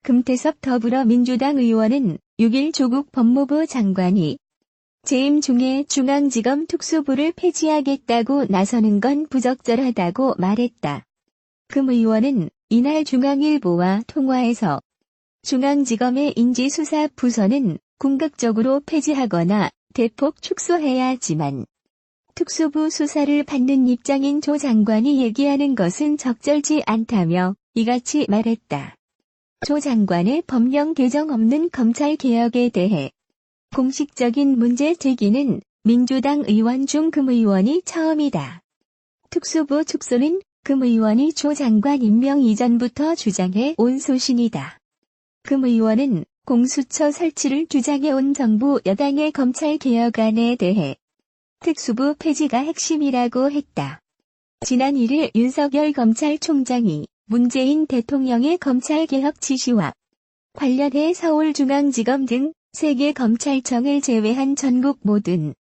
금태섭 더불어민주당 의원은 6일 조국 법무부 장관이 재임 중에 중앙지검 특수부를 폐지하겠다고 나서는 건 부적절하다고 말했다. 금 의원은 이날 중앙일보와 통화에서 중앙지검의 인지수사부서는 궁극적으로 폐지하거나 대폭 축소해야 하지만 특수부 수사를 받는 입장인 조 장관이 얘기하는 것은 적절치 않다며 이같이 말했다. 조 장관의 법령 개정 없는 검찰개혁에 대해 공식적인 문제 제기는 민주당 의원 중 금 의원이 처음이다. 특수부 축소는 금 의원이 조 장관 임명 이전부터 주장해 온 소신이다. 금 의원은 공수처 설치를 주장해 온 정부 여당의 검찰개혁안에 대해 특수부 폐지가 핵심이라고 했다. 지난 1일 윤석열 검찰총장이 문재인 대통령의 검찰개혁 지시와 관련해 서울중앙지검 등 3개 검찰청을 제외한 전국 모든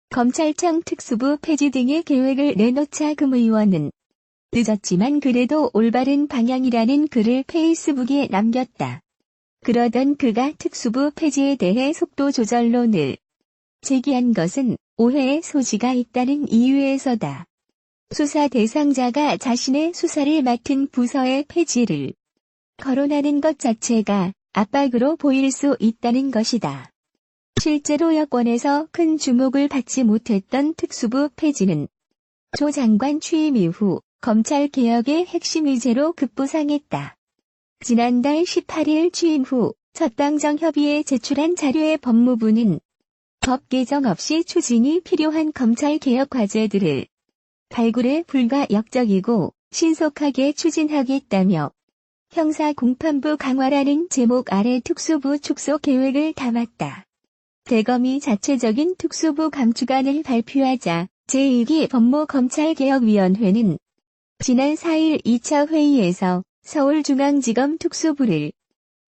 검찰청 특수부 폐지 등의 계획을 내놓자 금 의원은 늦었지만 그래도 올바른 방향이라는 글을 페이스북에 남겼다. 그러던 그가 특수부 폐지에 대해 속도 조절론을 제기한 것은 오해의 소지가 있다는 이유에서다. 수사 대상자가 자신의 수사를 맡은 부서의 폐지를 거론하는 것 자체가 압박으로 보일 수 있다는 것이다. 실제로 여권에서 큰 주목을 받지 못했던 특수부 폐지는 조 장관 취임 이후 검찰개혁의 핵심 의제로 급부상했다. 지난달 18일 취임 후 첫 당정 협의에 제출한 자료에 법무부는 법 개정 없이 추진이 필요한 검찰개혁 과제들을 발굴해 불가역적이고 신속하게 추진하겠다며 형사공판부 강화라는 제목 아래 특수부 축소 계획을 담았다. 대검이 자체적인 특수부 감축안을 발표하자 제2기 법무검찰개혁위원회는 지난 4일 2차 회의에서 서울중앙지검 특수부를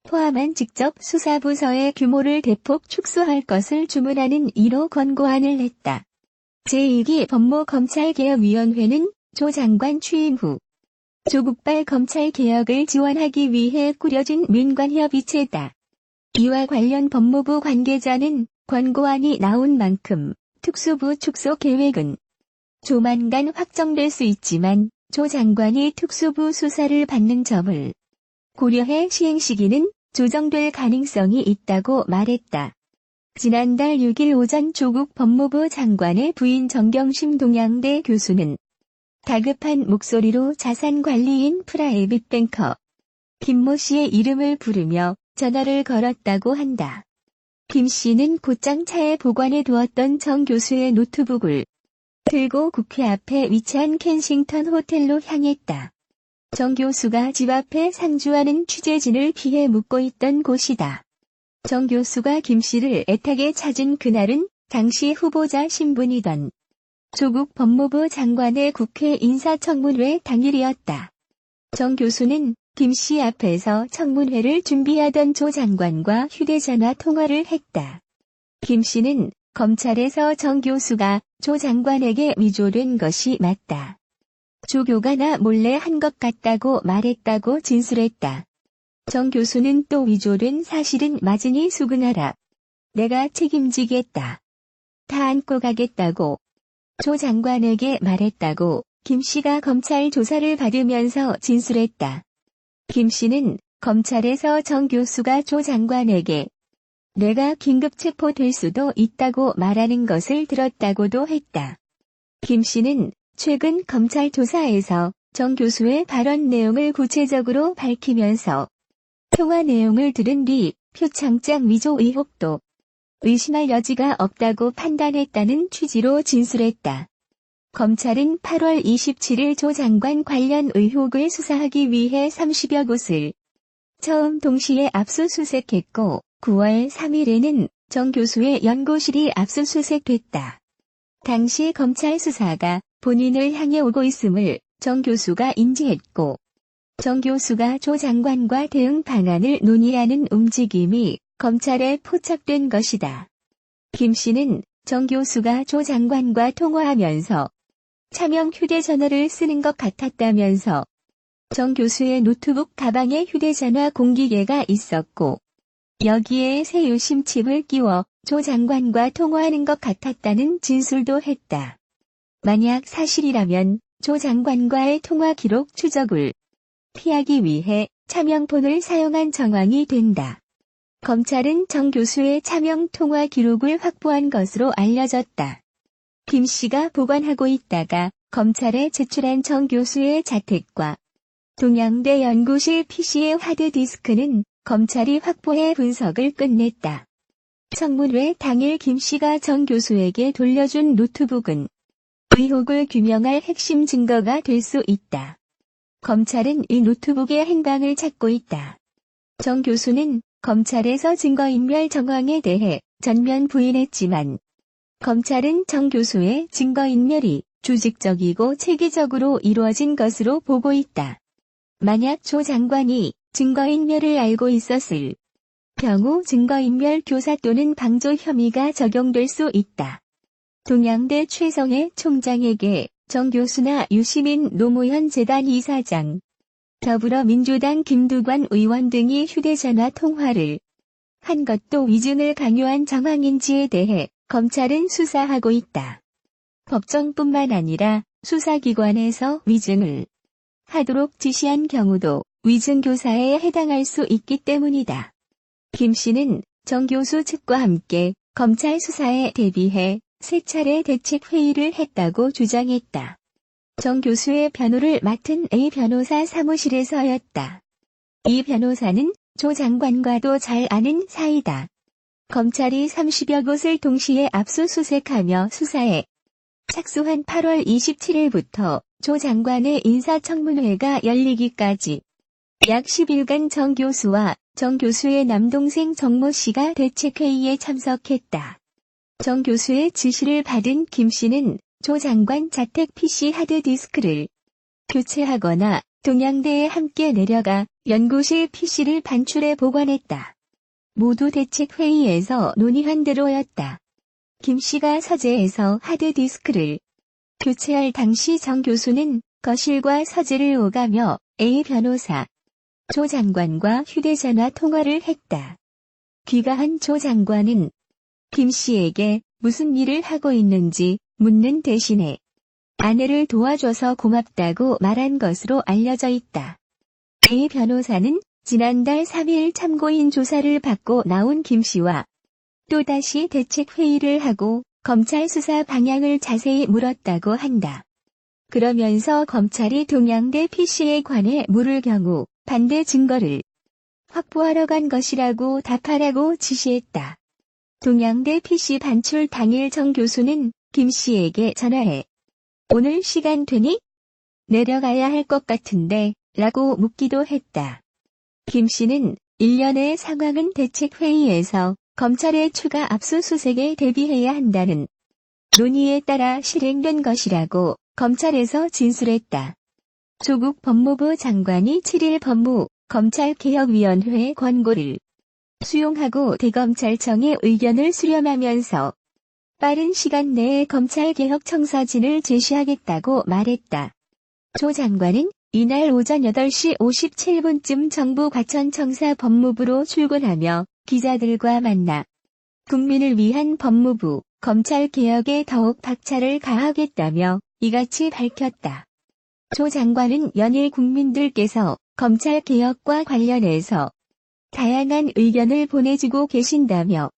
포함한 직접 수사부서의 규모를 대폭 축소할 것을 주문하는 1호 권고안을 냈다. 제2기 법무검찰개혁위원회는 조 장관 취임 후 조국발 검찰개혁을 지원하기 위해 꾸려진 민관협의체다. 이와 관련 법무부 관계자는 권고안이 나온 만큼 특수부 축소 계획은 조만간 확정될 수 있지만 조 장관이 특수부 수사를 받는 점을 고려해 시행 시기는 조정될 가능성이 있다고 말했다. 지난달 6일 오전 조국 법무부 장관의 부인 정경심 동양대 교수는 다급한 목소리로 자산관리인 프라이빗 뱅커 김모 씨의 이름을 부르며 전화를 걸었다고 한다. 김 씨는 곧장 차에 보관해 두었던 정 교수의 노트북을 들고 국회 앞에 위치한 켄싱턴 호텔로 향했다. 정 교수가 집 앞에 상주하는 취재진을 피해 묵고 있던 곳이다. 정 교수가 김 씨를 애타게 찾은 그날은 당시 후보자 신분이던 조국 법무부 장관의 국회 인사청문회 당일이었다. 정 교수는 김 씨 앞에서 청문회를 준비하던 조 장관과 휴대전화 통화를 했다. 김 씨는 검찰에서 정 교수가 조 장관에게 위조된 것이 맞다. 조교가 나 몰래 한 것 같다고 말했다고 진술했다. 정 교수는 또 위조된 사실은 맞으니 수긍하라. 내가 책임지겠다. 다 안고 가겠다고 조 장관에게 말했다고 김 씨가 검찰 조사를 받으면서 진술했다. 김 씨는 검찰에서 정 교수가 조 장관에게 내가 긴급 체포될 수도 있다고 말하는 것을 들었다고도 했다. 김 씨는 최근 검찰 조사에서 정 교수의 발언 내용을 구체적으로 밝히면서 통화 내용을 들은 뒤 표창장 위조 의혹도 의심할 여지가 없다고 판단했다는 취지로 진술했다. 검찰은 8월 27일 조 장관 관련 의혹을 수사하기 위해 30여 곳을 처음 동시에 압수수색했고 9월 3일에는 정 교수의 연구실이 압수수색됐다. 당시 검찰 수사가 본인을 향해 오고 있음을 정 교수가 인지했고 정 교수가 조 장관과 대응 방안을 논의하는 움직임이 검찰에 포착된 것이다. 김 씨는 정 교수가 조 장관과 통화하면서 차명 휴대전화를 쓰는 것 같았다면서 정 교수의 노트북 가방에 휴대전화 공기계가 있었고 여기에 새 유심칩을 끼워 조 장관과 통화하는 것 같았다는 진술도 했다. 만약 사실이라면 조 장관과의 통화 기록 추적을 피하기 위해 차명폰을 사용한 정황이 된다. 검찰은 정 교수의 차명 통화 기록을 확보한 것으로 알려졌다. 김 씨가 보관하고 있다가 검찰에 제출한 정 교수의 자택과 동양대 연구실 PC의 하드디스크는 검찰이 확보해 분석을 끝냈다. 청문회 당일 김 씨가 정 교수에게 돌려준 노트북은 의혹을 규명할 핵심 증거가 될 수 있다. 검찰은 이 노트북의 행방을 찾고 있다. 정 교수는 검찰에서 증거인멸 정황에 대해 전면 부인했지만 검찰은 정 교수의 증거인멸이 조직적이고 체계적으로 이루어진 것으로 보고 있다. 만약 조 장관이 증거인멸을 알고 있었을 경우 증거인멸 교사 또는 방조 혐의가 적용될 수 있다. 동양대 최성해 총장에게 정 교수나 유시민 노무현 재단 이사장, 더불어민주당 김두관 의원 등이 휴대전화 통화를 한 것도 위증을 강요한 정황인지에 대해 검찰은 수사하고 있다. 법정뿐만 아니라 수사기관에서 위증을 하도록 지시한 경우도 위증교사에 해당할 수 있기 때문이다. 김 씨는 정 교수 측과 함께 검찰 수사에 대비해 세 차례 대책회의를 했다고 주장했다. 정 교수의 변호를 맡은 A 변호사 사무실에서였다. 이 변호사는 조 장관과도 잘 아는 사이다. 검찰이 30여 곳을 동시에 압수수색하며 수사에 착수한 8월 27일부터 조 장관의 인사청문회가 열리기까지 약 10일간 정 교수와 정 교수의 남동생 정모 씨가 대책회의에 참석했다. 정 교수의 지시를 받은 김 씨는 조 장관 자택 PC 하드디스크를 교체하거나 동양대에 함께 내려가 연구실 PC를 반출해 보관했다. 모두 대책회의에서 논의한 대로였다. 김 씨가 서재에서 하드디스크를 교체할 당시 정 교수는 거실과 서재를 오가며 A 변호사, 조 장관과 휴대전화 통화를 했다. 귀가한 조 장관은 김 씨에게 무슨 일을 하고 있는지 묻는 대신에 아내를 도와줘서 고맙다고 말한 것으로 알려져 있다. A 변호사는 지난달 3일 참고인 조사를 받고 나온 김 씨와 또다시 대책회의를 하고 검찰 수사 방향을 자세히 물었다고 한다. 그러면서 검찰이 동양대 PC에 관해 물을 경우 반대 증거를 확보하러 간 것이라고 답하라고 지시했다. 동양대 PC 반출 당일 정 교수는 김 씨에게 전화해 오늘 시간 되니? 내려가야 할 것 같은데 라고 묻기도 했다. 김 씨는 일련의 상황은 대책회의에서 검찰의 추가 압수수색에 대비해야 한다는 논의에 따라 실행된 것이라고 검찰에서 진술했다. 조국 법무부 장관이 7일 법무 검찰개혁위원회 권고를 수용하고 대검찰청의 의견을 수렴하면서 빠른 시간 내에 검찰개혁 청사진을 제시하겠다고 말했다. 조 장관은 이날 오전 8시 57분쯤 정부 과천청사 법무부로 출근하며 기자들과 만나 국민을 위한 법무부, 검찰개혁에 더욱 박차를 가하겠다며 이같이 밝혔다. 조 장관은 연일 국민들께서 검찰개혁과 관련해서 다양한 의견을 보내주고 계신다며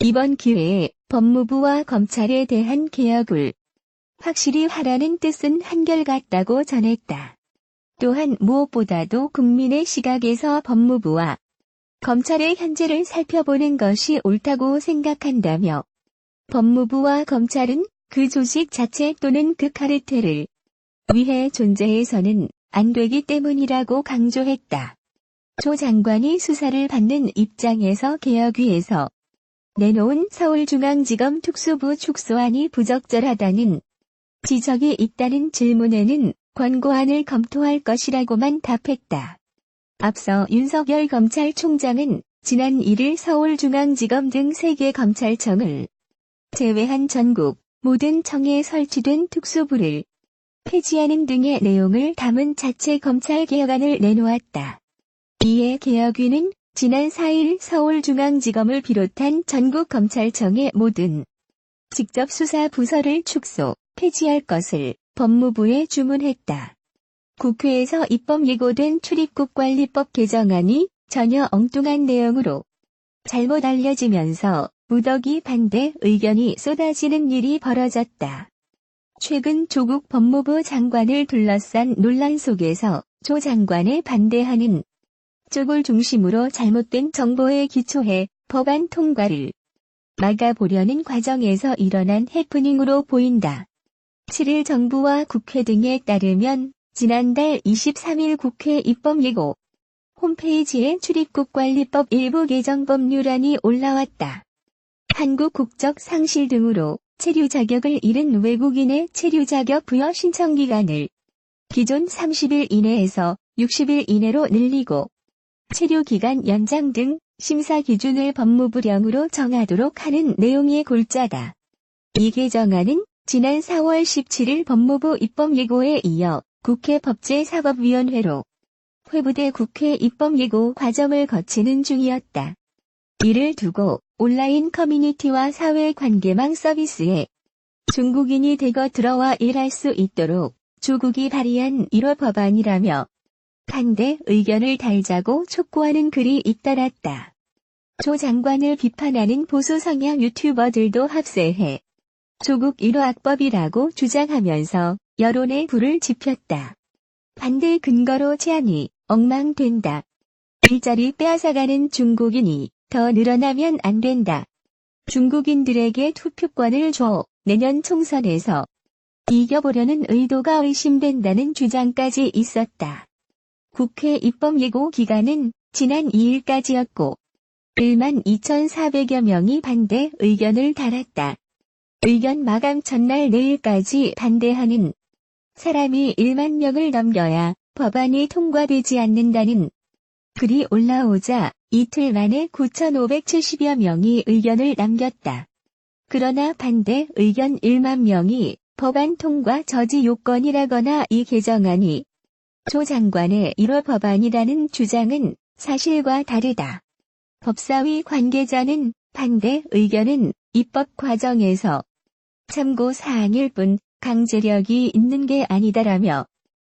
이번 기회에 법무부와 검찰에 대한 개혁을 확실히 하라는 뜻은 한결같다고 전했다. 또한 무엇보다도 국민의 시각에서 법무부와 검찰의 현재를 살펴보는 것이 옳다고 생각한다며 법무부와 검찰은 그 조직 자체 또는 그 카르텔을 위해 존재해서는 안 되기 때문이라고 강조했다. 조 장관이 수사를 받는 입장에서 개혁위에서 내놓은 서울중앙지검 특수부 축소안이 부적절하다는 지적이 있다는 질문에는 권고안을 검토할 것이라고만 답했다. 앞서 윤석열 검찰총장은 지난 1일 서울중앙지검 등 3개 검찰청을 제외한 전국 모든 청에 설치된 특수부를 폐지하는 등의 내용을 담은 자체 검찰개혁안을 내놓았다. 이에 개혁위는 지난 4일 서울중앙지검을 비롯한 전국검찰청의 모든 직접 수사 부서를 축소, 폐지할 것을 법무부에 주문했다. 국회에서 입법 예고된 출입국관리법 개정안이 전혀 엉뚱한 내용으로 잘못 알려지면서 무더기 반대 의견이 쏟아지는 일이 벌어졌다. 최근 조국 법무부 장관을 둘러싼 논란 속에서 조 장관에 반대하는 쪽을 중심으로 잘못된 정보에 기초해 법안 통과를 막아보려는 과정에서 일어난 해프닝으로 보인다. 7일 정부와 국회 등에 따르면 지난달 23일 국회 입법예고 홈페이지에 출입국관리법 일부 개정 법률안이 올라왔다. 한국 국적 상실 등으로 체류 자격을 잃은 외국인의 체류 자격 부여 신청 기간을 기존 30일 이내에서 60일 이내로 늘리고 체류 기간 연장 등 심사 기준을 법무부령으로 정하도록 하는 내용의 골자다. 이 개정안은 지난 4월 17일 법무부 입법예고에 이어 국회 법제사법위원회로 회부돼 국회 입법예고 과정을 거치는 중이었다. 이를 두고 온라인 커뮤니티와 사회관계망 서비스에 중국인이 대거 들어와 일할 수 있도록 조국이 발의한 1호 법안이라며 반대 의견을 달자고 촉구하는 글이 잇따랐다. 조 장관을 비판하는 보수 성향 유튜버들도 합세해 조국 1호 악법이라고 주장하면서 여론에 불을 지폈다. 반대 근거로 제안이 엉망된다. 일자리 빼앗아가는 중국인이 더 늘어나면 안 된다. 중국인들에게 투표권을 줘 내년 총선에서 이겨보려는 의도가 의심된다는 주장까지 있었다. 국회 입법예고 기간은 지난 2일까지였고 12,400여 명이 반대 의견을 달았다. 의견 마감 전날 내일까지 반대하는 사람이 1만 명을 넘겨야 법안이 통과되지 않는다는 글이 올라오자 이틀 만에 9,570여 명이 의견을 남겼다. 그러나 반대 의견 1만 명이 법안 통과 저지 요건이라거나 이 개정안이 조 장관의 1호 법안이라는 주장은 사실과 다르다. 법사위 관계자는 반대 의견은 입법 과정에서 참고사항일 뿐 강제력이 있는 게 아니다라며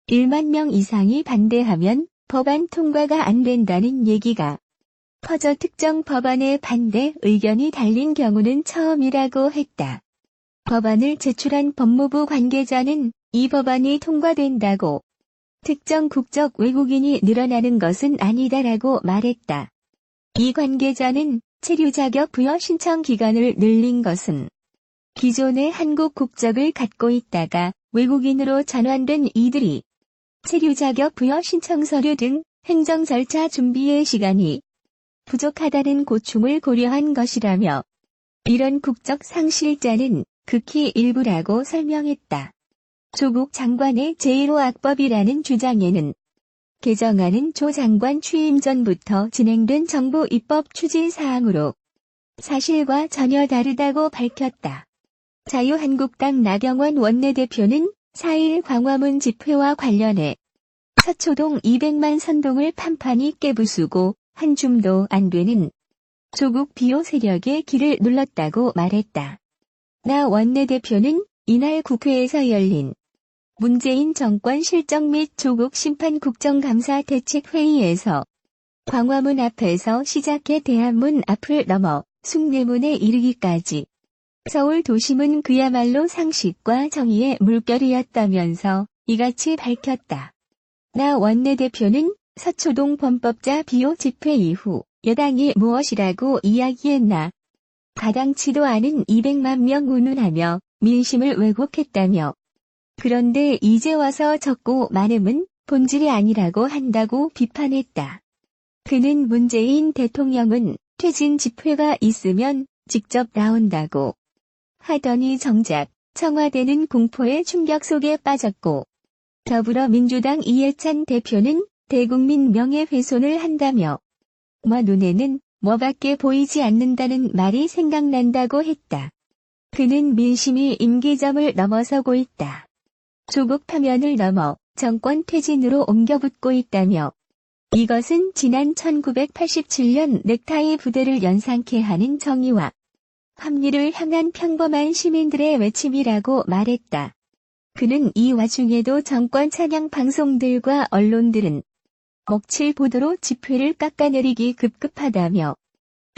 1만 명 이상이 반대하면 법안 통과가 안 된다는 얘기가 퍼져 특정 법안에 반대 의견이 달린 경우는 처음이라고 했다. 법안을 제출한 법무부 관계자는 이 법안이 통과된다고 특정 국적 외국인이 늘어나는 것은 아니다라고 말했다. 이 관계자는 체류 자격 부여 신청 기간을 늘린 것은 기존의 한국 국적을 갖고 있다가 외국인으로 전환된 이들이 체류 자격 부여 신청 서류 등 행정 절차 준비의 시간이 부족하다는 고충을 고려한 것이라며 이런 국적 상실자는 극히 일부라고 설명했다. 조국 장관의 제1호 악법이라는 주장에는 개정안은 조 장관 취임 전부터 진행된 정부 입법 추진 사항으로 사실과 전혀 다르다고 밝혔다. 자유한국당 나경원 원내대표는 4일 광화문 집회와 관련해 서초동 200만 선동을 판판이 깨부수고 한 줌도 안 되는 조국 비호 세력의 길을 눌렀다고 말했다. 나 원내대표는 이날 국회에서 열린 문재인 정권 실정 및 조국 심판 국정감사 대책회의에서 광화문 앞에서 시작해 대한문 앞을 넘어 숭례문에 이르기까지 서울 도심은 그야말로 상식과 정의의 물결이었다면서 이같이 밝혔다. 나 원내대표는 서초동 범법자 비호 집회 이후 여당이 무엇이라고 이야기했나. 가당치도 않은 200만 명 운운하며 민심을 왜곡했다며 그런데 이제 와서 적고 많음은 본질이 아니라고 한다고 비판했다. 그는 문재인 대통령은 퇴진 집회가 있으면 직접 나온다고 하더니 정작 청와대는 공포의 충격 속에 빠졌고 더불어민주당 이해찬 대표는 대국민 명예훼손을 한다며 눈에는 뭐밖에 보이지 않는다는 말이 생각난다고 했다. 그는 민심이 임기점을 넘어서고 있다. 조국 파면을 넘어 정권 퇴진으로 옮겨붙고 있다며 이것은 지난 1987년 넥타이 부대를 연상케 하는 정의와 합리를 향한 평범한 시민들의 외침이라고 말했다. 그는 이 와중에도 정권 찬양 방송들과 언론들은 먹칠 보도로 지폐를 깎아내리기 급급하다며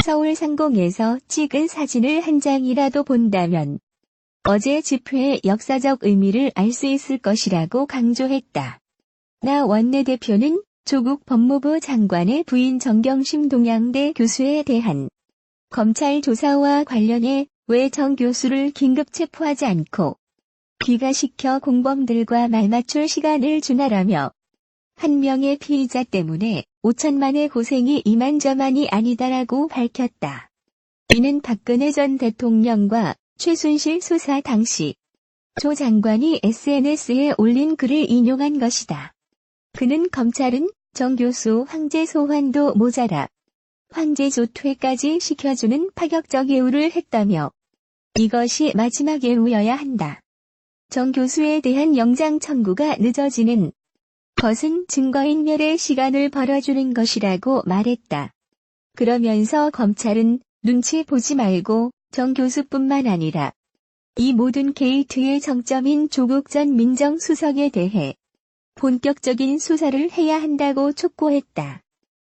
서울 상공에서 찍은 사진을 한 장이라도 본다면 어제 집회의 역사적 의미를 알 수 있을 것이라고 강조했다. 나 원내대표는 조국 법무부 장관의 부인 정경심 동양대 교수에 대한 검찰 조사와 관련해 왜 정 교수를 긴급 체포하지 않고 귀가시켜 공범들과 말맞출 시간을 주나라며 한 명의 피의자 때문에 5천만의 고생이 이만저만이 아니다라고 밝혔다. 이는 박근혜 전 대통령과 최순실 수사 당시 조 장관이 SNS에 올린 글을 인용한 것이다. 그는 검찰은 정 교수 황제 소환도 모자라 황제 조퇴까지 시켜주는 파격적 예우를 했다며 이것이 마지막 예우여야 한다. 정 교수에 대한 영장 청구가 늦어지는 것은 증거인멸의 시간을 벌어주는 것이라고 말했다. 그러면서 검찰은 눈치 보지 말고 정 교수뿐만 아니라 이 모든 게이트의 정점인 조국 전 민정수석에 대해 본격적인 수사를 해야 한다고 촉구했다.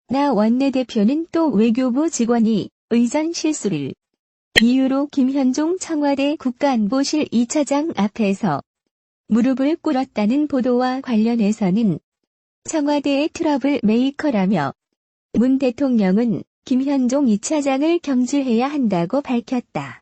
나 원내대표는 또 외교부 직원이 의전 실수를 이유로 김현종 청와대 국가안보실 2차장 앞에서 무릎을 꿇었다는 보도와 관련해서는 청와대의 트러블 메이커라며 문 대통령은 김현종 2차장을 경질해야 한다고 밝혔다.